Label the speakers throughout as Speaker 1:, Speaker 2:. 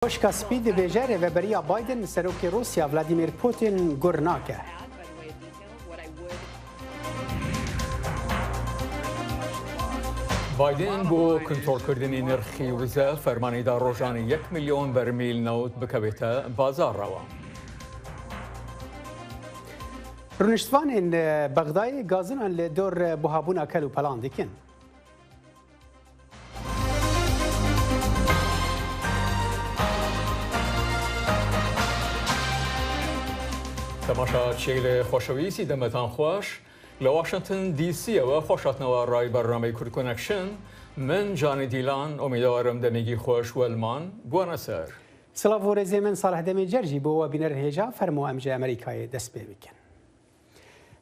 Speaker 1: Koşka spî dibêje rêveberiya Biden serokê Rusya Vladimir Putin gur nake.
Speaker 2: Biden بۆ کنترۆلکردنی نرخی وزە فەرمانیدا ڕۆژانە 1 ملیۆن بەرمیل نەوت بکەوێتە بازاڕەوە.
Speaker 1: Rûniştvanên Bexdayê gazinan li dor buhabûna kel û pelan dikin.
Speaker 2: تەماشا چێلێ خۆشەویستی دەمەتان خۆش لە واشنگتن دیسیەوە خۆشاتنەوە ڕای بەرنامەی کورد کۆنەکشن من جانی دیلان ئۆمیدوارم دەمێگی خۆش وەلمان بوونە سەر.
Speaker 1: سلااو و rêzê min Salih Cerjî bo we bîner hêja fermo em ji Amerîkayê dest pê bikin.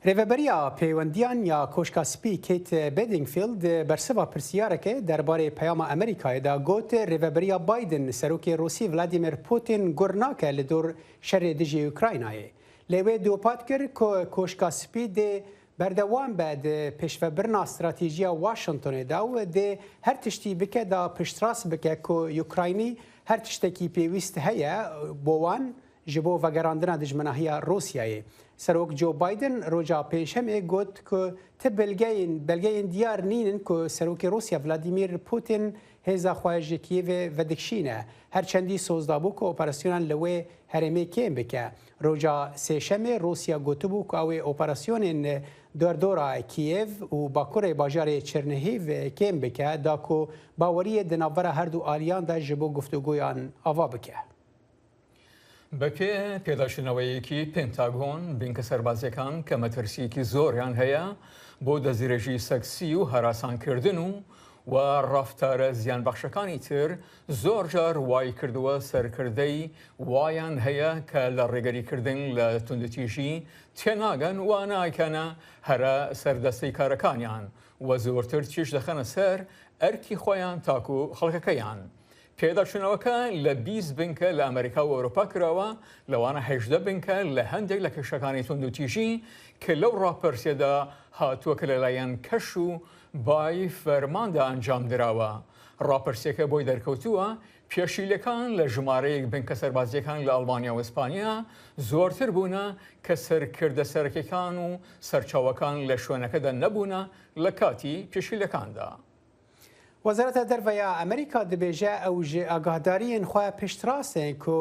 Speaker 1: Rêveberiya pêwendiyan ya Koşka Spî Kate Bedingfield bersiva pirsiyareke derbarê peyama Amerîkayê da got rêveberiya Biden serokê Rûsî Vladimir Putin gur nake li dor şerê dijî Ukraynayê. Lê wê dopat kir ku Koşka Spî dê berdewam be di pêşvebirina stratêjiya Washingtonê da û dê her tiştî bike da piştrast bike ku Ukraynî her tiştekî pêwîst heye bo wan ji bo vegerandina dijminahiya Rusyayê. Serok Joe Biden roja pêşemê got ku ti belgeyên diyar nînin ku serokê Rusya Vladimir Putin hêza xwe ji Kiyevê vedikşîne. Her çendî sozdabû ku operasyonan li wê herêmê kêm bike. Roja sêşemê Rusya gotibû ku ew ê operasyonên derdora Kiyev û bakurê bajarê Çernihîv kêm bike da ku baweriyê di navbera her du aliyan de ji bo guftûgoyan ava bike.
Speaker 2: بەپێ پێداچوونەوەیەکی پێنتاگۆن بینکە سەربازیەکان کە مەترسیەکی زۆریان هەیە بۆ دەزیرەژی سەکسی و هەراسانکردن و ڕافتارە زیانبەخشەکانی تر زۆر جار وای کردووە سەرکردەی وایان هەیە کە لە ڕێگەریکردن لە توندەتیژی تێناگەن و نایکەنە هەرە سەردەستەی کارەکانیان و زۆرتر تیژ دەخەنە سەر ئەرکی خۆیان تاکو خەڵکەکەیان. پێداچوونەوەکە لە 20 بنکە لە ئەمریکا و ئەوروپا کراوە لەوانە 18 بنکە لە هەندێک لە کێشەکانی توندوتیژی کە لەو ڕاپەرسیەدا هاتووە کە لەلایەن کەش و بای فەرماندا ئەنجام دراوە. ڕاپەرسیەکە بۆی دەرکەوتووە پێشیلەکان لە ژمارەیەک بنکە سەربازیەکان لە ئەڵمانیا و ئیسپانیا زۆرتر بوونە کە سەرکردە سەرەکیەکان و سەرچاوەکان لە شوێنەکەدا نەبوونە لە کاتی پێشیلەکاندا.
Speaker 1: وەزارەتە دەرڤەیە ئەمریکا دەبێژە ئەو ژێ ئاگاهداریên xwe piştrasên ku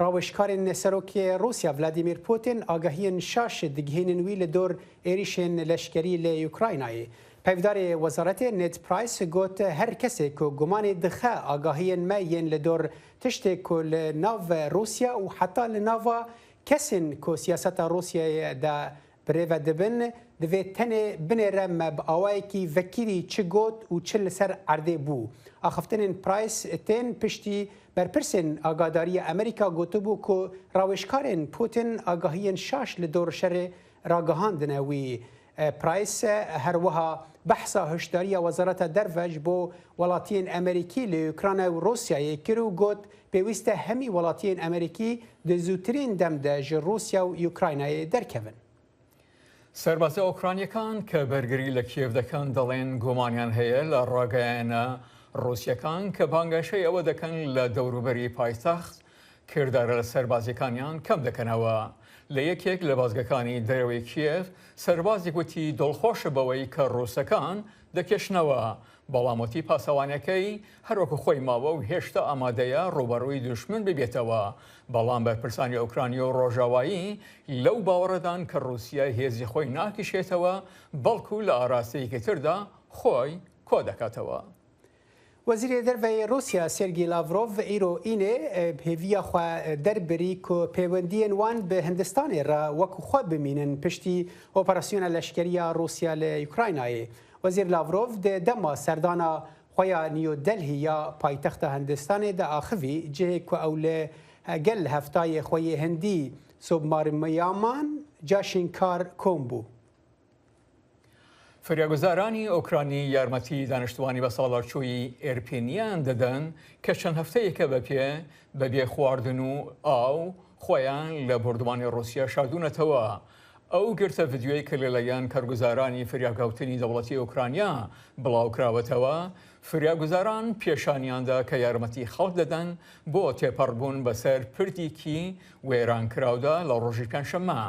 Speaker 1: rawişkarên serokê Rusya Vladimir Putin agahiyên şaş digihînin wî li dor êrişên leşkerî lê Ukraynayê. Pevdarê wezaretê Ned Price got her kesê ku gumanê dixe agahiyên me yên li dor tiştê ku li nav Rusya û heta li nava kesên ku siyaseta Rusyayê de birêve dibin divê tenê binêre me bi awayekî vekirî çi got û çi li ser erdê bû. Axiftinên Price tên piştî berpirsên agadariya Amerîka gotibû ku rawişkarên Putin agahiyên şaş li dor şerê ragihandine wî. Price her wiha behsa hişdariya Wezareta Derve ji bo welatiyên Amerîkî li Ukrayna û Rusyayê kir û got pêwîst e hemî welatiyên Amerîkî di zûtirîn dem de ji Rusya û Ukraynayê derkevin.
Speaker 2: سەربازە ئۆکرانیەکان کە بەرگری لە کیێڤ دەکەن دەڵێن گۆمانیان هەیە لە ڕاگەیانە ڕوسیەکان کە بانگەشەی ئەوە دەکەن لە دەوروبەری پایتەخت کردارە لە سەربازیەکانیان کەم دەکەنەوە. لە یەکێک لە بازگەکانی دەرەوەی کیێڤ سەربازی گوتی دڵخۆشە بەوەی کە ڕووسەکان دەکێشنەوە. بەڵامەتی پاسەوانەکەی هەروەکو خۆی ماوە و هێشتا ئامادەیە ڕوبەڕووی دوشمن ببێتەوە. بەڵام بەرپرسانی ئۆکرانی و ڕۆژاوایی لەو باوەڕەدان کە رووسیا هێزی خۆی ناکیشێتەوە بەڵکو لە ئاراستەیەکی تردا خۆی کۆ دەکاتەوە.
Speaker 1: وەزیرê derveyê Rusya Sergey Lavrov îro înê hêviya xwe derbirî ku pêwendiyên wan bi Hindistanê re wekû xwe bimînin piştî operasyona leşkeriya Rusya li Ukraynayê. Wezîr Lavrov di dema serdana xwe ya New Delhi ya paytexta Hindistanê de axivî cihê ku ew li gel heftayê xwe yê Hindî sobmarmiyaman caşên kar kom bû.
Speaker 2: فریاگوزارانی ئۆکرانی یارمەتی دانیشتوانی بە ساڵارچووی ئێرپینیان دەدەن کە چەند هەفتەیەکە بەپێ بەبێ خواردن و ئاو خۆیان لە بردوانی ڕوسیا شاردوونەتەوە. ئەو گرتە ڤیددیۆی کە لەلایەن کارگوزارانی فریاگەوتنی دەوڵەتی ئۆکرانیا بڵاوکراوەتەوە فریاگوزاران پێشانیاندا کە یارمەتی خەڵک دەدەن بۆ تێپەڕبوون بەسەر پردێکی وێرانکراودا لە ڕۆژی پێنجشەممە.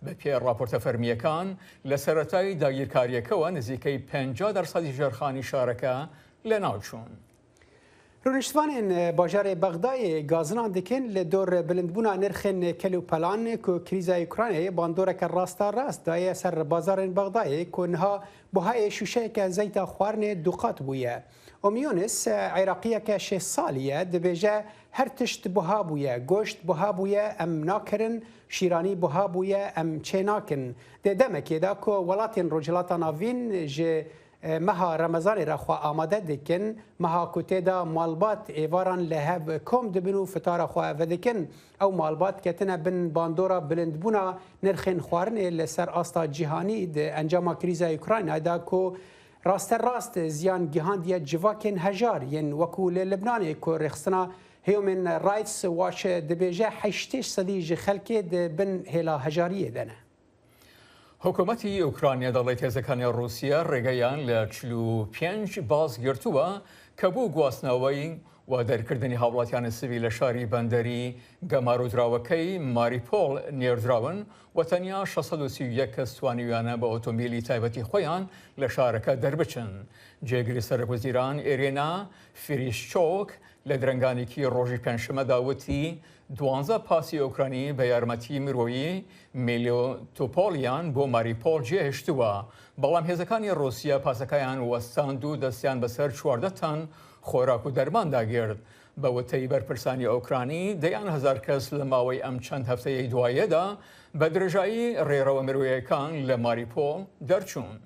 Speaker 2: بە پێ راپۆرتە فەرمیەکان لە سەرەتای داگیرکاریەکەوە نزیکەی 50% ژێرخانی شارەکە لە ناوچوون.
Speaker 1: رونشتوانên bajarê Bexdayê gazinan dikin li dor bilindbûna nirxên kelûpelan ku krîza Ukraynayê bandoreke rasta rast daye ser bazarên Bexdayê ku niha buhayê şûşeyeke zeyta xwarinê duqat bûye. Omyonis Iraqiyeke 6 salî ye dibêje her tişt buha bûye, goşt buha bûye em nakirin, şîranî buha bûye em çê nakin. Dê demekê da ku welatên Rojhilata Navîn ji meha Remezanê re xwe amade dikin, meha ku têda malbat êvaran li hev kom dibin û fitara xwe vedikin. Ew malbat ketine bin bandora bilindbûna nirxên xwarinê li ser asta cîhanî di encama krîza Ukraynayê da ku rasterast ziyan gihandiye civakên hejar yên wekû li Libnanê ku rêxistina Human Rights Watch dibêje 80% ji xelkê di bin hêla hejariyê de ne.
Speaker 2: حکوومەتی ئوکرانیا دەڵێت هێزەکانی رووسیا ڕێگەیان لە 45 باز گرتووە کە بوو گواستنەوەی و دەرکردنی هاوڵاتیانی سڤیل لە شاری بەندەری گەمارودراوەکەی ماریپۆڵ نێردراون و تەنیا 631 کەس توانیویانە بە ئۆتۆمبیلی تایبەتی خۆیان لە شارەکە دەربچن. جێگری سەرۆکوەزیران ئێرێنا فریشچۆک لە درنگانێکی ڕۆژی پێنجشەمەدا وتی 12 پاسی ئۆکرانی بە یارمەتی مرۆیی میلیۆتۆپۆلیان بۆ ماریپۆڵ جێهێشتووە، بەڵام هێزەکانی رووسیا پاسەکەیان وەستاند و دەستیان بەسەر 14 تەن خۆراک و دەرماندا گرت. بە وتەی بەرپرسانی ئۆکرانی دەیان هەزار کەس لە ماوەی ئەم چەند هەفتەیەی دوایەدا بە درێژایی ڕێڕەوە مرۆیەکان لە ماریپۆڵ دەرچوون.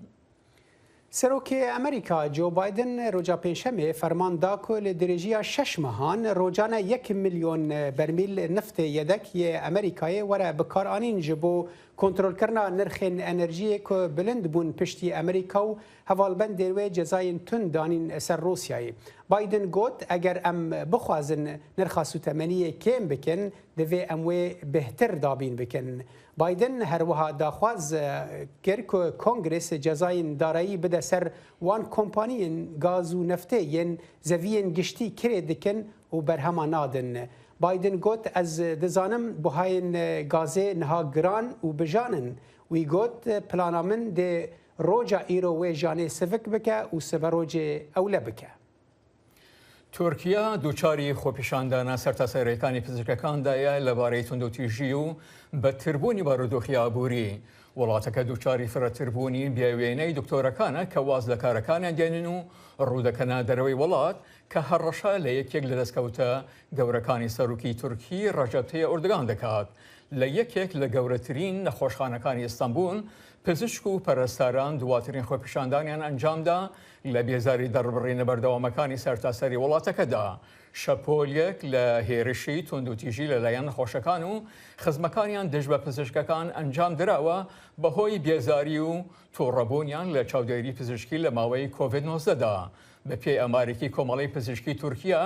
Speaker 1: سەرۆکی ئەمریکا جۆ بایدن ڕۆژا پێنجشەمێ فەرمان دا ku li dirêjiya 6 mehan rojane 1 milyon bermîl niftê yedek yê Amerîkayê were bikaranîn ji bo kontrolkirina nirxên enerjiyê ku bilind bûn piştî Amerîka û hevalbendê wê cezayên tund danîn ser Rûsyayê. Biden got eger em bixwazin nirxa sûtemeniyê kêm bikin divê em wê bêhtir dabîn bikin. Biden her wiha daxwaz kir ku Kongres cezayên darayî bide ser wan kompaniyên gaz û neftê yên zeviyên giştî kirê dikin û berhema nadin. Biden got ez dizanim buhayên gazê niha giran û bijanin. Wî got plana min dê roja îro wê janê sivik bike û siberojê ewle bike.
Speaker 2: تورکیا دووچاری خۆپیشاندانە سەرتاسەرەکانی فزیکەکاندایە لەبارەی توندوتیژی و بەتربوونی بارودۆخی ئابووری. وڵاتەکە دووچاری فرەتربوونی بیاوێنەی دکتۆرەکانە کە واز لە کارەکانیان دێنن و ڕوودەکەنە دەرەوەی وڵات کە هەڕەشە لە یەکێک لە دەستکەوتە گەورەکانی سەرۆکی تورکی ڕەجەب تەیب ئەردۆغان دەکات. لە یەکێک لە گەورەترین نەخۆشخانەکانی ئیستانبول پزیشک و پەرستاران دواترین خۆپیشاندانیان ئەنجامدا لە بێزاری دەڕبڕینە بەردەوامەکانی سەرتاسەری وڵاتەکەدا. شەپۆلیەک لە هێرشی توندوتیژی لەلایەن نەخۆشەکان و خزمەکانیان دژ بە پزیشکەکان ئەنجام درراوە بەهۆی بێزاری و تووڕەبوونیان لە چاودێری پزیشکی لە ماوەی کۆڤید-19دا. بە پێی ئەمارێکی کۆمەڵی پزیشکی تورکیا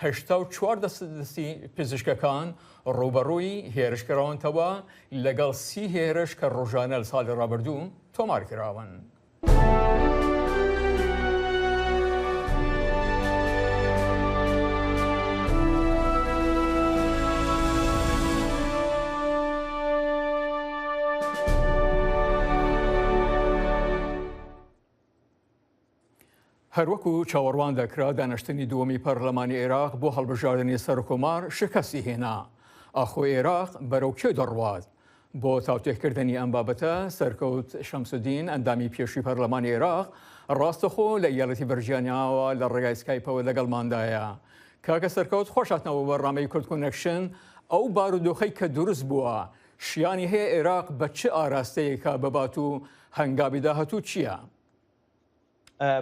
Speaker 2: 84% پزیشکەکان ڕوبەڕووی هێرشکراونەوە لەگەڵ 30 هێرش کە ڕۆژانە لە ساڵی ڕابردوو تۆمارکراون. هەروەکو چاوەڕوان دەکرا دانیشتنی دووەمی پەرلەمانی عێراق بۆ هەڵبژاردننی سەرکۆمار شکستی هێنا. ئاخۆ عێراق بەرەو کێ دەڕوات؟ بۆ تاوتێککردنی ئەم بابەتە سەرکەوت شەمسودین ئەندامی پێشووی پەرلەمانی عێراق ڕاستەخۆ لە یەڵەتی بەرژیانیاوە لە ڕێگای سکایپەوە لەگەڵماندایە. کاکە سەرکەوت خۆشاتنەوە بەڕامەی کورد کۆنەکشن ئەو بارودۆخەی کە دروست بووە شیانی هەیە عێراق بە چ ئاراستەیەکە بەبات و هەنگاوی داهاتوو چییە؟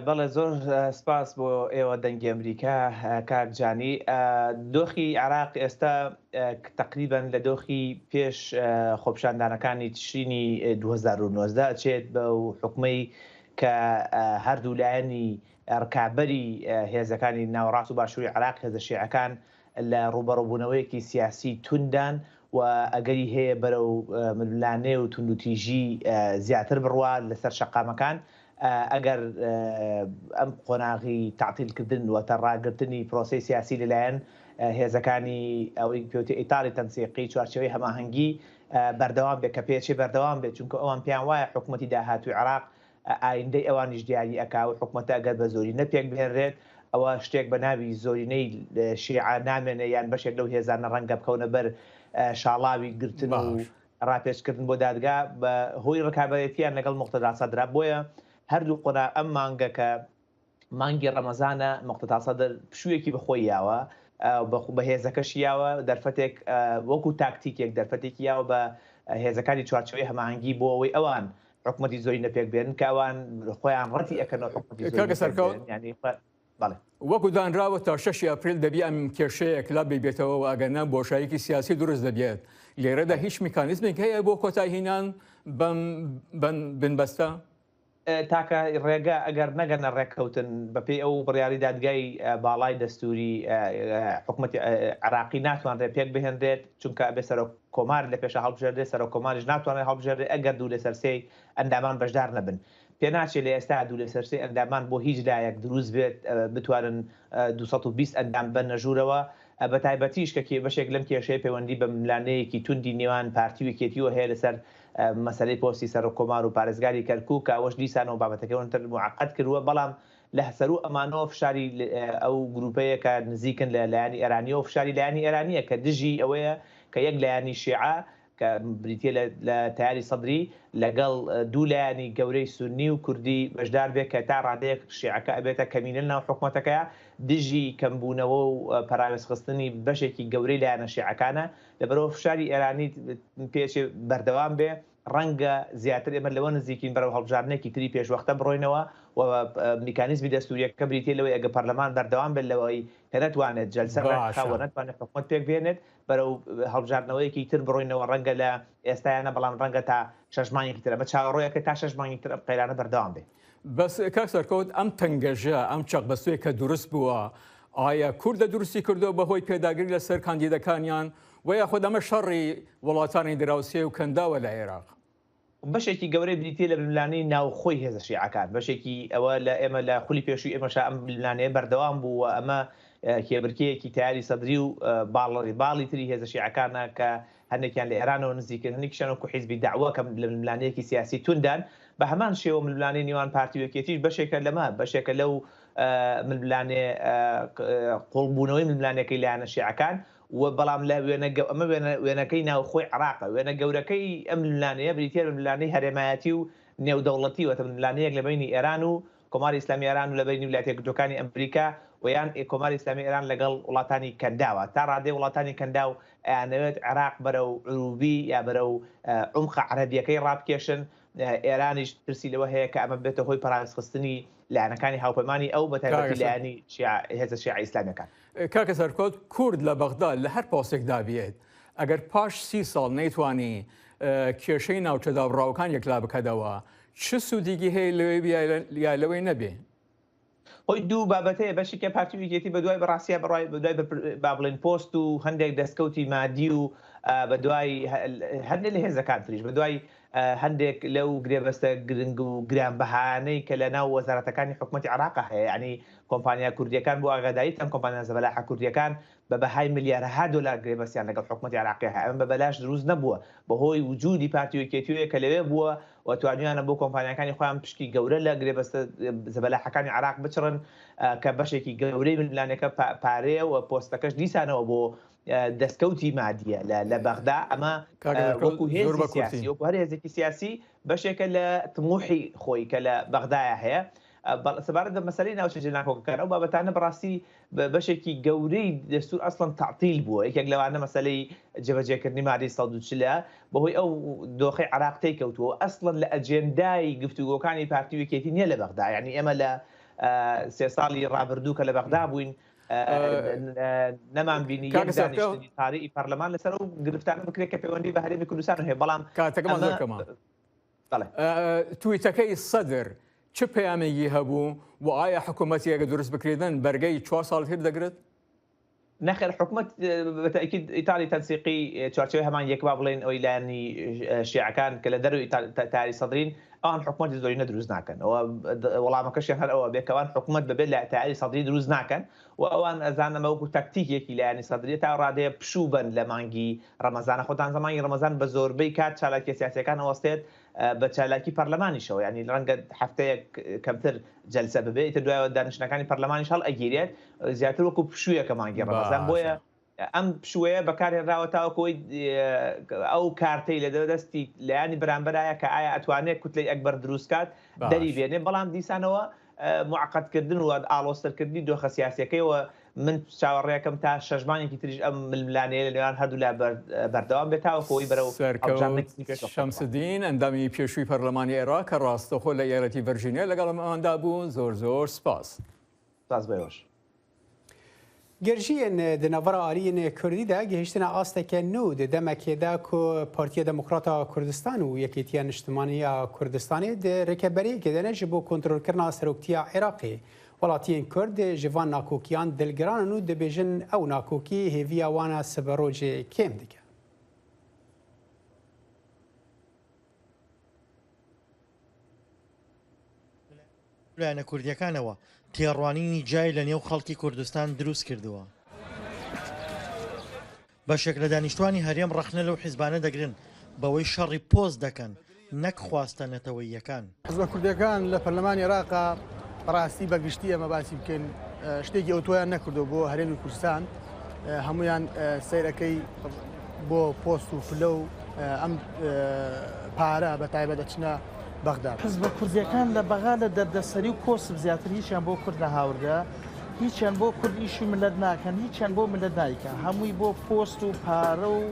Speaker 3: بەڵێ زۆر سپاس بۆ ئێوە دەنگی ئەمریکا کاکجانی. دۆخی عێراق ئێستا تقریبان لە دۆخی پێش خۆپیشاندانەکانی تشرینی 2019 ئەچێت بە حکومەی کە هەردوو لایەنی ڕکابەری هێزەکانی ناوەڕاست و باشووری عێراق هێزە شیعەکان لە ڕوبەڕووبوونەوەیەکی سیاسی توندان و ئەگەری هەیە بەرەو ملولانێ و توندوتیژی زیاتر بڕوات لەسەر شەقامەکان ئەگەر ئەم قۆناغی تعتیلکردن و تەڕاگرتنی پرۆسی سیاسی لەلایەن هێزەکانی ئەوەی پێوتە ئیتاڵی تەنسیقی چوارچەوەی هەماهەنگی بەردەوام بێت کە پێچی بەردەوام بێت چونکە ئەوان پێیان وایە حکوومەتی داهاتووی عراق ئایندەی ئەوانیش دیاری ئەکا و حکوومەتە ئەگەر بە زۆری نەپێک بهێنرێت ئەوە شتێک بە ناوی زۆرینەی شیعە نامێنێ یان بەشێک لەو هێزانە ڕەنگە بکەونە بەر شاڵاوی گرتن و ڕاپێچکردن بۆ دادگا بە هۆی ڕکابەتیان لەگەڵ مقتەدا سەدرا بۆیە هەردوو قۆنا ئەم مانگە کە مانگی ڕەمەزانە مقتەدا سەدر پشوویەکی بەخۆی یاوە بە هێزەکەش یاوە دەرفەتێک وەکو تاکتیکێک دەرفەتێکی یاوە بە هێزەکانی چوارچەوەی هەماهەنگی بۆ ئەوەی ئەوان حکوومەتی زۆری نەپێک بێن کە ئەوان خۆیان ڕەتی ئەکەنەوە حکوومەتی
Speaker 2: وەکو دانراوە تا 6 ئاپریل دەبی ئەم کێشەیەک لا ببێتەوە و ئەگەنە بۆشاییکی سیاسی دروست دەبێت لێرەدا هیچ میکانیزمێک هەیە بۆ کۆتایهێنان بنبەستە
Speaker 3: تاکە ڕێگە ئەگەر نەگەنە ڕێککەوتن بەپێ ئەو بڕیاری دادگای باڵای دەستوری حکوومەتی عراقی ناتوانرێت پێک بهێنرێت چونکە بێ سەر کۆمار لە پێش هەڵبژێردێ سەر کۆماریش ناتوانێت هەڵبژێردێ ئەگەر دوو لە سەرسەی ئەندامان بەشدار نەبن پێ ناچێت لە ئێستا دوو لە سەرسەی ئەندامان بۆ هیچ لایەک دروست بێت بتوانن 220 ئەندام بن نەژوورەوە بە تایبەتیش کە بەشێک لەم کێشەیە پەیوەندی بە ملانەیەکی توندی نێوان پارتیویکێتیوە هەیە لەسەر مەسەلەی پۆستی سەر و کۆمار و پارێزگاری کەرکووک کە ئەوەش دیسانەوە بابەتەکەیتر معقد کردووە بەڵام لە هەسەر و ئەمانەوە فشاری ئەو گروپەیە کە نزیکن لە لایانی ئێرانیەوە فشاری لایانی ئێرانیە کە دژی ئەوەیە کە یەک لایانی شیعە کە بریتە لە تیاری سەدری لەگەڵ دوو لایانی گەورەی سونی و کوردی بەشدار بێت کە تا ڕادەیەک شیعەکە ئەبێتە کەمینە ناو حکوومەتەکەیە دژی کەمبوونەوە و پاراوێزخستنی بەشێکی گەورەی لایەنە شیعەکانە لەبەرەوە فشاری ئێرانی پێچێ بەردەوام بێ ڕەنگە زیاتر ئێمە لەوە نزیکین بەرەو هەڵبژارنێکی تری پێشوەختە بڕۆینەوە و میکانیزمی دەستوریەکە بریتێ لەوەی ئەگە پەرلەمان بەردەوام بێت لەوەی کە نەتوانێت جەلسە ڕێکخاوە نەتوانێت حکوومەت پێک بێنێت بەرەو هەڵبژارنەوەیەکی تر بڕۆینەوە ڕەنگە لە ئێستایانە بەڵام ڕەنگە تا 6 مانگێکی ترە بە چاوەڕۆیەکە تا 6 مانگی تر قەیرانە بەردەوام بێت
Speaker 2: بەس کاک سەرکەوت ئەم تەنگەژە ئەم چەقبەستوەیە کە دروست بووە ئایا کوردە دروستی کردو بەهۆی پێداگری لەسەر کاندیدەکانیان و یا خۆ ئەمە شەڕی وڵاتانی دراوسێ و کەنداوە لە عێراق
Speaker 3: بەشێکی گەورەی بریتێ لە ملانەی ناوخۆی هێزە شیعەکان بەشێکی ئەوە لە ئێمە لە خولی پێشووی ئێمەش ئەم ملانەیە بەردەوام بوو و ئەمە کێبرکەیەکی تیاری سەدری و باڵی تری هێزە شیعەکانە کە هەندێکیان لە ئێرانەوە نزیکن هەندێکیشان وەکو حیزبی داعوا کە لە ملانەیەکی سیاسی توندان بە هەمان شێوە ملانەی نێوان پارتیوەکێتیش بەشێکە لەمە بەشێکە لەو ملانێ قوڵبوونەوەی ملانەکەی لایەنە شیعەکان و بەڵام لە ئەمە وێنەکەی ناوخۆی عراقە وێنە گەورەکەی ئەم ملانەیە بریتێ ملانەی هەرێمایەتی و نێودەوڵەتی وەتە ملانەیەک لە بینی ئێران و کۆماری ئیسلامی ئێران و لە بینی ویلایەتە یەکگرتووەکانی ئەمریکا و یان کۆماری ئیسلامی ئێران لەگەڵ وڵاتانی کەنداوە تا ڕادێ وڵاتانی کەنداو ئەیانەوێت عێراق بەرەو عروبی یا بەرەو عومقە عەرەبیەکەی ڕابکێشن ئێرانیش ترسی لەوە هەیە کە ئەمە بێتە هۆی پەراوێزخستنی لایەنەکانی هاوپەیمانی ئەو بە تایبەتی لایەنی هێزە شیعە ئیسلامیەکان
Speaker 2: کاکە سەرکەوت کورد لە بەغدا لە هەر پاسێکدا بێت ئەگەر پاش 30 ساڵ نەیتوانی کێشەی ناوچەدا و ڕاوەکان یەکلا بکەدەوە چ سوودێکی هەیە لەوەی لەوەی نەبێ
Speaker 3: خۆی دوو بابەتەیە بەشێکە پارتیویکێتی بە دوای بەڕاستیە بە دوای با بڵێن پۆست و هەندێک دەستکەوتی مادی و بە دوای هەندێک لە هێزەکان تریش بە دوای هەندێک لەو گرێبەستە گرنگ و گرانبەهانەی کە لە ناو وەزارەتەکانی حکوومەتی عراق هەیە ینی کۆمپانیا کوردیەکان بۆ ئاگاداری تەم کۆمپانیا زەبەلاحە کوردیەکان بە بەهای ملیارەها دۆلار گرێبەستیان لەگەڵ حکوومەتی عراقی هەیە ئەمە بە بەلاش دروست نەبووە بەهۆی وجودی پارتیویکێتیوەیە کە لەوێ بووە و توانیانە بۆ کۆمپانیەکانی خۆیان پشتی گەورە لە گرێبەستە زەبەلاحەکانی عراق بچڕن کە بەشێکی گەورەی ملانەکە پارەیە و پۆستەکەش دیسانەوە بۆ دەستکەوتی مادیە لە بەغدا ئەمە وەکو هێزی سیاسی وەکو هەر هێزێکی سیاسی بەشێکە لە طموحی خۆی کە لە بەغدایە هەیە سەبارەت بە مەسەلەی ناوچە جێناکۆکەکان ئەو بابەتانە بەڕاستی بەشێکی گەورەی دەستور ئەسڵەن تعتیل بووە یەکێک لەوانە مەسەلەی جێبەجێکردنی مادەی 140 بەهۆی ئەو دۆخەی عراق تێکەوتووە ئەسڵەن لە ئەجێندای گفتوگۆکانی پارتیویکێتی نییە لە بەغدا یعنی ئێمە لە 3 ساڵی ڕابردوو کە لە بەغدا بووین نەمان بینی دانیشتنی تاریخی پەرلەمان لەسەر و گرفتانە بکرێت کە پەیوەندی بە هەرێمی کوردستان هەیە بەڵام
Speaker 2: کاتەکەمان زۆرکەمە تویتەکەی سەدر چ پەیامێکی هەبوو و ئایا حکوومەتی ئەگە دروست بکرێتن بەرگەی 4 ساڵ هێر دەگرێت؟
Speaker 3: نخر حكومة بالتأكيد إيطالي تنسيقي تشارتشوي همان يكبا بلين أو إلاني شيعة كان كلا درو تاري صدرين آن حكومة زورينا دروز ناكن والله ما كشيان هل أو بيكوان حكومة ببلع تاري صدرين دروز ناكن وأوان أزانا موكو تكتيك إلاني صدري تارادي بشوبا لمانجي رمضان خدان زمان رمضان بزور بيكات شالكي سياسي كان وسطيت بەچالاکی پەرلەمانیشەوە ینی ڕەنگە هەفتەیەک کەمتر جەلسە ببێت دوای دانیشتەکانی پەرلەمانیش هەڵ ئەگیرێت زیاتر وەکو پشوویەکە مانگی ڕەمەزان بۆیە ئەم پشوەیە بەکارهێنراوە تاوەکەوەی ئەو کارتەی لە دەستی لایانی بەرامبەرایە کە ئایا ئەتوانێت کوتلەی ئەکبەر دروستکات دەری بێنێ بەڵام دیسانەوە معقدکردن و ئالۆستەرکردنی دۆخە سیاسیەکەیەوە من چاوەڕێەکەم تا شەژمانێکی تریش ئەم ململانەیە لە نێوان هەردوو لا بەردەوام بێتاوەکەوەی بەرەو
Speaker 2: شەمسدین ئەندامی پێشووی پەرلەمانی عێراق کە ڕاستەخۆ لە ئێرەتی ڤەرجینیا لەگەڵ ئەماندا بوو زۆر سپاس.
Speaker 3: بەوەش.
Speaker 1: گرژیên di navara aliyên Kurdî de gihiştina asteke nû di demekê ku Partiya Demokrata Kurdistan û Yekîtiya Niştimaniya Kurdistanê di rêkeberiyekê de ne ji bo kontrolkirina seroktiya Iraqê welatiyên Kurd ji van nakokiyan dilgiranin û dibêjin ew nakokî hêviya wana siberojê kêm dike.
Speaker 4: لایەنە کوردیەکانەوە تێڕوانینی جای لە نێو خەڵکی کوردستان دروست کردووە. بەشێک لە دانیشتوانی هەرێم ڕەخنە لەو حیزبانە دەگرن بەوەی شەڕی پۆست دەکەن نەک خواستە نەتەوەییەکان.
Speaker 5: حیزبە کوردیەکان لە پەرلەمانی عێراقا بەڕاستی بەگشتی ئەمە باسی بکەین شتێکی ئەوتۆیان نەکردو بۆ هەرێمی کوردستان هەمویان سەیرەکەی بۆ پۆست و فلە و ئەم پارە بە تایبەت دەچنە بەغداد.
Speaker 6: حیزبە کوردیەکان لە بەغا لە دەردەسەری و کۆسب زیاتر هیچیان بۆ کورد لە هاوردە هیچیان بۆ کورد ئیشی ملت ناکەن هیچیان بۆ ملت دایکە هەمووی بۆ پۆست و پارە و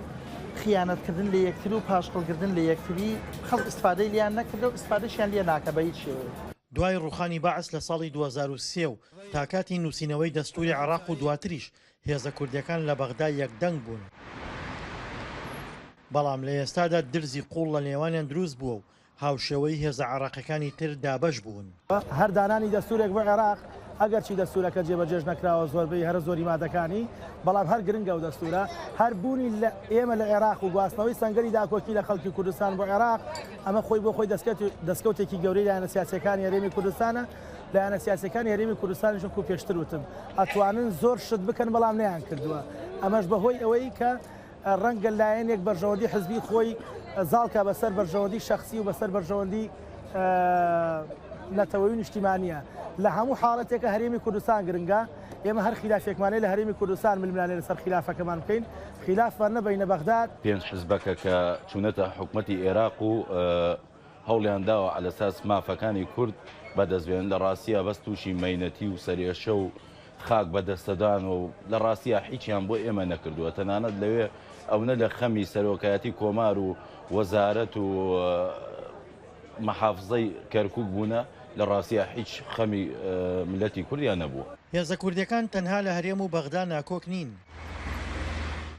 Speaker 6: خیانەتکردن لە یەکتر و پاشقڵکردن لە یەکتری خەڵک ئیسفادەی لیان نەکردە و ئیسفادەشیان لێ ناکە بە هیچ شێوەیە.
Speaker 4: دوای ڕوخانی بەعس لە ساڵی 2023 و تاکاتی نووسینەوەی دەستوری عێراق و دواتریش هێزە کوردیەکان لە بەغدا یەکدەنگ بوون. بەڵام لە ئێستادا درزی قوڵ لە نێوانیان دروست بووە و هاوشێوەی هێزە عێراقیەکانی تر دابەش بوون.
Speaker 6: هەر دانانی دەستورێک بۆ عێراق ئەگەر چی دەستورەکە جێبەجێش نەکراوە زۆربەی هەر زۆری مادەکانی بەڵام هەر گرنگە و دەستورە هەر بوونی ئێمە لە عێراق و گواستنەوەی سەنگەری داکۆکی لە خەڵکی کوردستان بۆ عێراق ئەمە خۆی بۆ خۆی دەستکەوتێکی گەورەی لایەنە سیاسیەکانی هەرێمی کوردستانە لایەنە سیاسیەکانی هەرێمی کوردستانیشن و پێشتر وتم ئەتوانن زۆر شت بکەن بەڵام نەیان کردووە ئەمەش بەهۆی ئەوەی کە ڕەنگە لایەنێک بەرژەوەندی حزبی خۆی زاڵکە بەسەر بەرژەوەندی شخصی و بەسەر بەرژەوەندی نەتەوەی نیشتیمانیە لە هەموو حاڵەتێکە هەرێمی کوردستان گرنگە ئێمە هەر خلافێکمانەی لە هەرێمی کوردستان ململانێ لەسەر خلافەکەمان بکەین خلافمان نەبینە بەغداد.
Speaker 7: پێنج حزبەکە کە چوونەتە حکومەتی عێراق و هەوڵیان داوە على ئەساس مافەکانی کورد بەدەستێن لە ڕاستیە بەس تووشی مەینەتی و سەرێشە و خاک بەدەستەدان و لە ڕاستیە هیچیان بۆ ئێمە نەکردووە تەنانەت لەوێ ئەوە لە خەمی سەرۆکایەتی کۆمار و وەزارەت و مەحافزەی کەرکووک بوونە لە ڕاستیە هیچ خەمی ملەتی کوردیان نەبووە.
Speaker 4: هێزە کوردیەکان تەنها لە هەرێم و بەغدا ناکۆک نین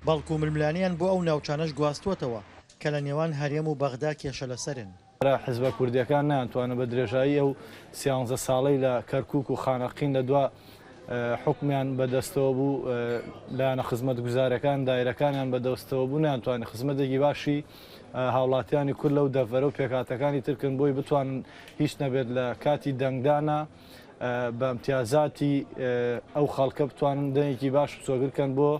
Speaker 4: بەڵکو ململانیان بۆ ئەو ناوچانەش گواستوەتەوە کە لە نێوان هەرێم و بەغدا کێشە لەسەرن.
Speaker 5: حیزبە کوردیەکان ناتوانە بە درێژایی ئەو 13 ساڵەی لە کەرکووک و خانەقین لە دوا حکمیان بەدەستەوە بوو لایەنە خزمەت گوزارەکان دایرەکانیان بەدەستەوە بوو ناتوانێت خزمەتێکی باشی هاوڵاتیانی کورد لەو دەڤەرە و پێکاتەکانی ترکن بۆی بتوانن هیچ نەبێت لە کاتی دەنگدانە بە ئەمتیازاتی ئەو خەڵکە بتوانن دەنگێکی باش سۆگرکەن بۆ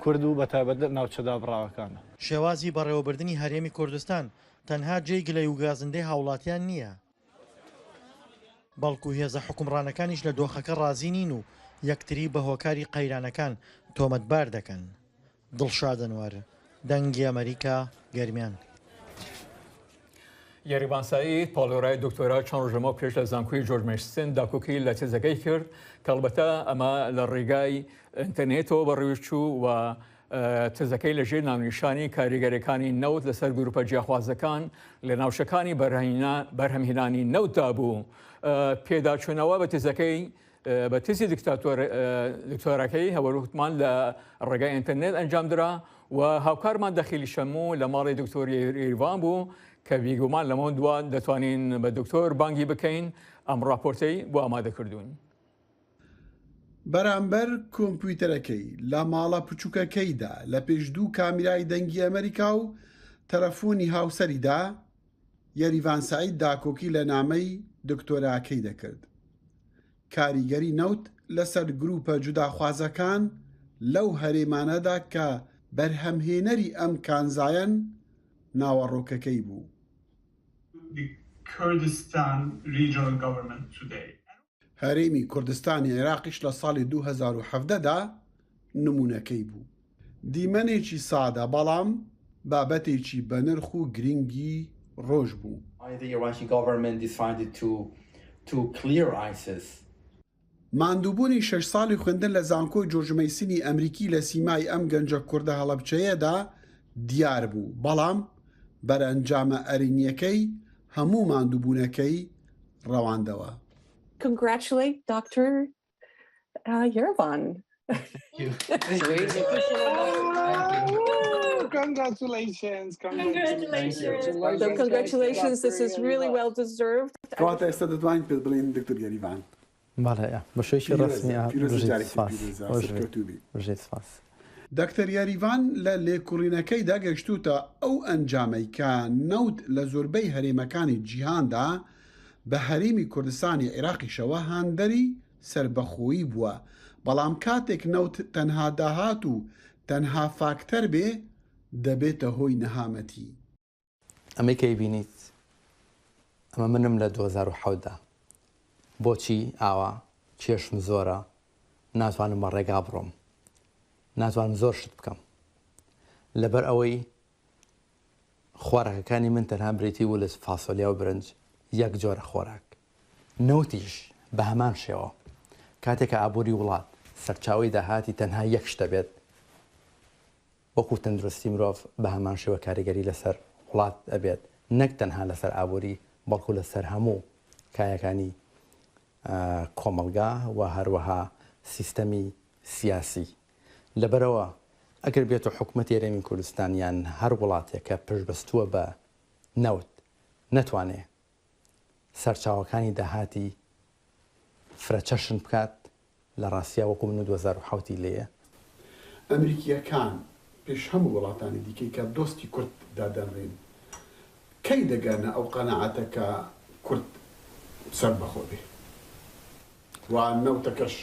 Speaker 5: کورد و بەتایبەت ناوچەدا بڕاوەکانە.
Speaker 4: شێوازی بەڕێوەبردننی هەرێمی کوردستان تەنها جێی گلەی و گازندەی هاوڵاتیان نییە بەڵکو هێزە حکومڕانەکانیش لە دۆخەکە ڕازی نین و یەکتری بە هۆکاری قەیرانەکان تۆمەتبار دەکەن. دڵشادنوەر دەنگی ئەمریکا گەرمیان.
Speaker 2: یاریبان سعید پاڵۆرای دکتۆرا چەند ڕۆژەمە پێش لە زانکۆی جۆرج مێشسن داکۆکی لە تێزەکەی کرد کە ئەلبەتە ئەمە لە ڕێگای ئینتەرنێتەوە بەڕێوەچوو و تێزەکەی لەژێر ناونیشانی کاریگەرەکانی نەوت لەسەر گروپە جیاخوازەکان لە ناوچەکانی بەرهەمهێنانی نەوتدا بوو. پێداچوونەوە بە تێزەکەی بە تێزی دکتۆرەکەی هەوەروتمان لە ڕێگای ئینتەرنێت ئەنجامدرا و هاوکارمان دەخیلی شەموو لە ماڵی دکتۆری ئێریڤان بوو کە بیگومان لەمە دوان دەتوانین بە دکتۆر بانگی بکەین ئەم راپۆرتەی بۆ ئامادەکردوون.
Speaker 8: بەرامبەر کۆمپیوتەرەکەی لە ماڵە پچووکەکەیدا لە پێشدوو کامیرای دەنگی ئەمریکا و تەلەفۆنی هاوسەریدا یاریڤان سەعید داکۆکی لە نامەی دکتۆراکەی دەکرد. کاریگەری نەوت لەسەر گروپە جوداخوازەکان لەو هەرێمانەدا کە بەرهەمهێنەری ئەم کانزایەن ناوەڕۆکەکەی بوو. هەرێمی کوردستانی عێراقیش لە ساڵی 2017دا نمونەکەی بوو. دیمەنێکی سادە بەڵام بابەتێکی بەنرخ و گرنگی ڕۆژ بوو. ماندووبوونی 6 ساڵی خوێندن لە زانکۆی جۆرج مەیسنی ئەمریکی لە سیمای ئەم گەنجە کوردە هەڵەبجەیەدا دیار بوو، بەڵام بەرئەنجامە ئەرینیەکەی هەموو ماندووبوونەکەی ڕەواندەوە.
Speaker 9: Congratulate Dr. Yerevan.
Speaker 10: Congratulations.
Speaker 9: Congratulations. This is really well deserved.
Speaker 8: کەواتە ئێستا دەتوانین پێت بڵێن دکتۆر یاریڤان.
Speaker 11: بەڵێ بەشێکی ڕسمی سپاس.
Speaker 8: دکتۆر یاریڤان لە لێکوڕینەکەیدا گەشتوتە ئەو ئەنجامەی کە نەوت لە زۆربەی هەرێمەکانی جیهاندا بە هەرێمی کوردستانی عێراقیشەوە هاندەری سربەخۆیی بووە، بەڵام کاتێک نەوت تەنها داهات و تەنها فاکتەر بێ دەبێتە هۆی نەهامەتی.
Speaker 11: ئەمەی کەی بینیت ئەمە منم لە 2010دا بۆچی ئاوا کێشم زۆرە، ناتوانم بە ڕێگا بڕۆم، ناتوانم زۆر شت بکەم لەبەر ئەوەی خۆراکەکانی من تەنها بریتی و لە فاسۆلیا و برنج یەک جۆرە خۆراک. نەوتیش بە هەمان شێوە کاتێکە ئابووری وڵات سەرچاوی داهاتی تەنها یەک شتە بێت، وەکو تەندروستی مرۆڤ بە هەمان شێوە کاریگەری لەسەر وڵات ئەبێت، نەک تەنها لەسەر ئابووری بەڵکو لەسەر هەموو کایەکانی کۆمەلگا و هەروەها سیستەمی سیاسی. لەبەرەوە ئەگەر بێت و حکومەتی هەرێمی کوردستان یان هەر وڵاتێکە پشتبەستووە بە نەوت نەتوانێ سەرچاوەکانی داهاتی فرەچەشن بکات لە ڕاستیا وەکو من 2007 لێیە.
Speaker 8: ئەمریکیەکان پێش هەموو وڵاتانی دیکەی کە دۆستی کورد دادەنڕێن کەی دەگەنە ئەو قەنەعەتەکە کورد سەر بەخۆ بێ وان نەوتەکەش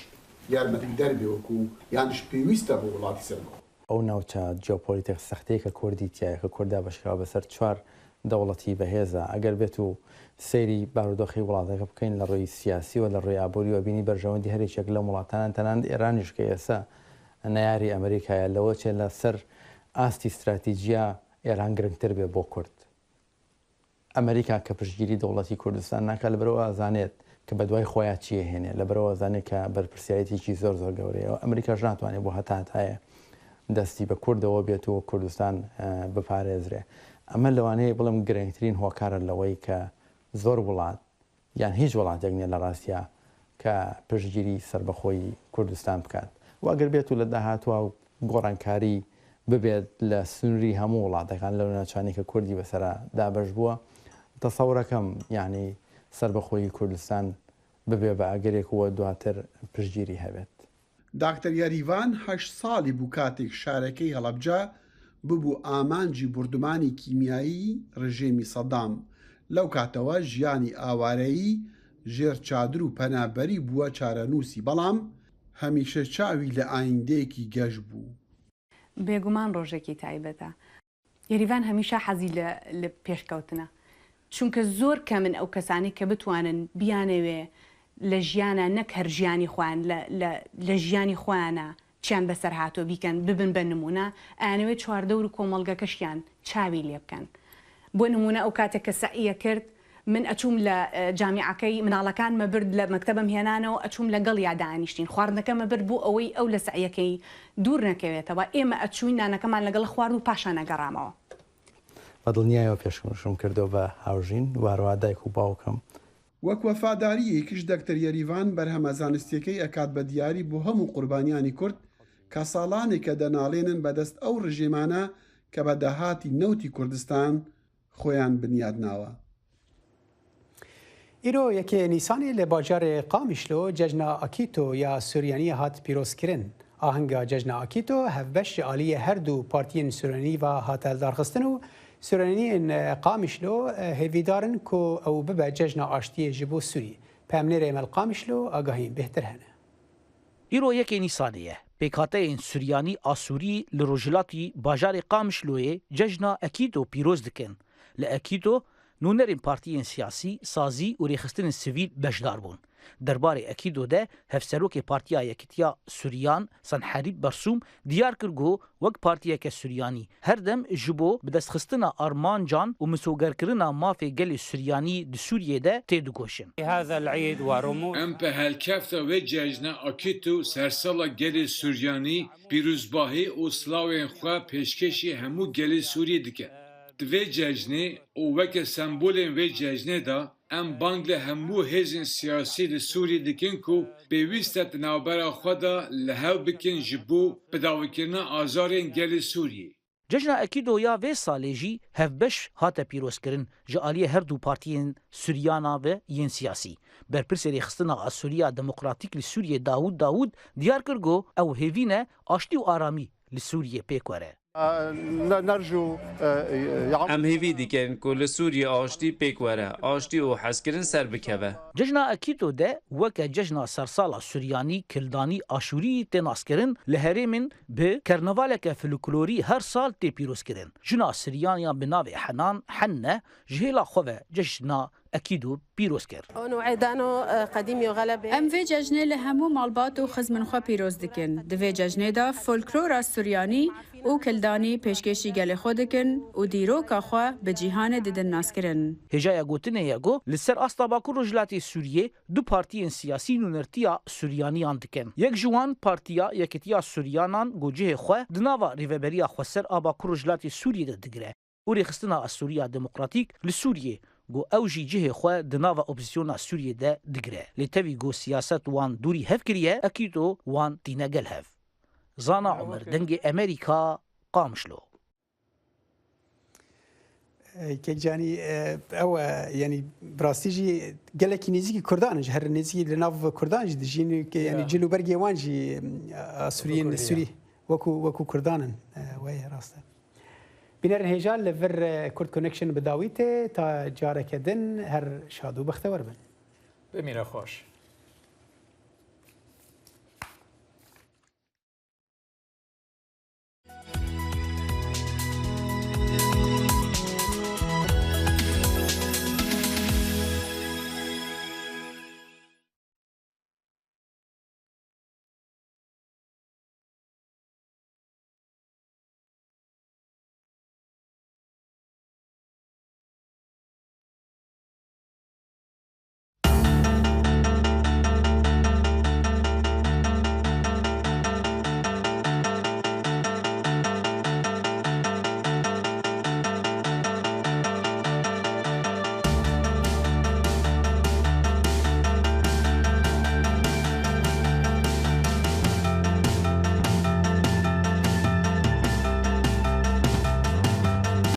Speaker 8: یارمەتی دەربێ وەکو یانش پێویستە بۆ وڵاتی سەر بخۆ.
Speaker 11: ئەو ناوچە جیۆپۆلیتیک سەختەیە کە کوردی تایە کە کوردا بەشکراوە بەسەر 4 دەوڵەتی بەهێزە، ئەگەر بێت و سەیری بارودۆخی وڵاتەکە بکەین لە ڕۆی سیاسی و لە ڕۆی ئابووری و بینی بەرژەوەندی هەرێکێک لە وڵاتانان تەنانەت ئێرانیش کە ئێستا نەیاری ئەمریکایە لەوە چێ لە سەر ئاستی استراتیجیا ئێران گرنگتر بێ بۆ کورد. ئەمریکا کە پشتگیری دەوڵەتی کوردستان ناکات لەبەرەوە ئازانێت کە بە دوای خۆیان چیە هێنێ، لەبەرەوە ئازانێت کە بەرپرسیارەتێکی زۆر زۆر گەورەیەوە ئەمریکاش ناتوانێت بۆ هەتایە دەستی بە کوردەوە بێت و کوردستان بپارێزرێ. ئەمە لەوانەیە بڵم گرنگترین هۆکارە لەوەی کە زۆر وڵات یان هیچ وڵاتێک نیە لە ڕاستیا کە پشتگیری سربەخۆی کوردستان بکات. واگەر بێت و لە داهاتوە و گۆڕانکاری ببێت لە سنووری هەموو وڵاتەکان لەو ناچوانی کە کوردی بەسەرا دابەش بووە، تەسەوڕەکەم یعنی سربەخۆی کوردستان ببێ بە ئەگەرێکەوە دواتر پشتگیری هەبێت.
Speaker 8: داکتەر یاریڤان 8 ساڵی بوو کاتێک شارەکەی هەڵەبجە ببوو ئامانجی بردومانی کیمیایی ڕژێمی سەدام. لەو کاتەوە ژیانی ئاوارەیی ژێر چادر و پەنابەری بووە چارەنووسی، بەڵام هەمیشە چاوی لە ئایندەیەکی گەشت بوو.
Speaker 12: بێگومان ڕۆژێکی تایبەتە. یاریڤان هەمیشە حەزی لە پێشکەوتنە، چونکە زۆر کە من ئەو کەسانی کە بتوانن بیانەوێ لە ژیانە نەک هەر ژیانی خۆیان لە ژیانی خۆیانە چیان بەسەر هاتۆ بیکەن ببن بە نمونە، ئەیانەوێت چواردەور و کۆمەڵگەکەشیان چاوی لێ بکەن. بۆ نمونە ئەو کاتێک کە سەعیە کرد من ئەچووم لە جامیعەکەی مناڵەکان مەبرد لە مەکتەبم هێنانەوە ئەچووم لەگەڵ یادانیشتین خواردنەکە مەبرد بوو ئەوەی ئەو لە سەعیەکەی دوور نەکەوێتەوە، ئێمە ئەچووین نانەکەمان لەگەڵ خوارد و پاشان نەگەڕامەوە.
Speaker 11: بەدڵنیایەوە پێشکەشم کردەوە بە هاوژین واڕوا دایک و باوکم.
Speaker 8: وەک وەفاداریەکیش دەکتەر یاریڤان بەرهەمە زانستیەکەی ئەکات بە دیاری بۆ هەموو قوربانیانی کورد کە ساڵانێکە دەناڵێنن بەدەست ئەو ڕژێمانە کە بە داهاتی نەوتی کوردستان خۆیان بنیاد ناوە.
Speaker 1: ایرو یک نیسانی لباجار قامشلو ججنا اکیتو یا سوریانی هات پیروز کرن. آهنگا ججنا اکیتو هفبش عالی هر دو پارتین سوریانی و هاتل دارخستنو سوریانی قامشلو هیویدارن کو او ببا ججنا آشتی جبو سوری. پامنه ریمل قامشلو آگاهیم بهتر هنه.
Speaker 13: ایرو یک نیسانیه. پیکاته این سوریانی آسوری لروجلاتی باجار قامشلوی ججنا اکیتو پیروز دکن. لأکیتو نونرین پارتیین سیاسی سازی و ریخستن سیویل بشدار بون. درباره اکیدو ده هفسروک پارتیا یکتیا سوریان سنحریب برسوم دیار کرگو وک پارتیا که سوریانی هر دم جبو بدست خستنا آرمان جان و مسوگر کرنا مافی گل سوریانی د سوریه ده تیدو گوشن.
Speaker 14: هذا العيد ورموز
Speaker 15: ام به هالكفتا و ججنا اکیتو سرسالا گل سوریانی پیروزباهی و سلاوین خواه پیشکشی همو گل سوریه دکه. دوی ججنه او وک سمبولین و ججنه دا ام بانگ له همو هزین سیاسی ل سوریه دکن کو پیوستت نوبرا خدا لهو بکن جبو بداوکرنا آزارین گل سوریه.
Speaker 13: ججنا اکیدو یا و سالیجی هفبش هات پیروز کرن جالی هر دو پارتیین سوریانا و ین سیاسی. برپرس ریخستنا سوریا دموکراتیک ل سوریه داوود دیار کرگو او هیوینه آشتی و آرامی ل سوریه پیکوره.
Speaker 14: نرجو ام هیوی دیگن کل سوریه آشتی پیکوره آشتی و حسکرین سر بکوه.
Speaker 13: ججنا اکیتو ده وک ججنا سرسالا سوریانی کلدانی آشوری تناسکرین لهرمن به کرنوالک فلکلوری هر سال تی پیروز کرن. جنا سریانیا بناو حنان حنه جهلا خوه ججنا اكيدو بيروز كر.
Speaker 16: ام في ججنه لهمو مالبات و خزمن خو بيروز دكن. دفي ججنه دا فولكلور سورياني و كلداني پیشکشی گل خود دکن و دیروکا خو به جهان ددن ناس کرن.
Speaker 13: هجایا گوتنه یگو لسر استاباکو رجلاتی سوریه دو پارتیین سیاسی نونرتیا سوریانیان دکن. یک جوان پارتیا یکتیا سوریانان گوجه خو دناوا ریوبریا خو سر آباکو رجلاتی سوریه دگره. و ریخستنا سوریا دموکراتیک لسوریه گو اوجی جه خو دناوا اپوزیسیونا سوریه ده دگره. لتوی گو سیاست وان دوری هف کریه اکیدو وان تینگل هف. زانا عمر دنگ امریکا قامشلو.
Speaker 1: که جانی او یعنی براستیجی گلکی نزیکی کردانج هر نزیکی لناو کردانج دیجین که یعنی جلو برگی وانجی سوریین سوری وکو کردانن وای راسته. بینر هجال لور کرد کنکشن بداویته تا جاره کدن هر شادو بختور بن.
Speaker 2: بمیره خوش.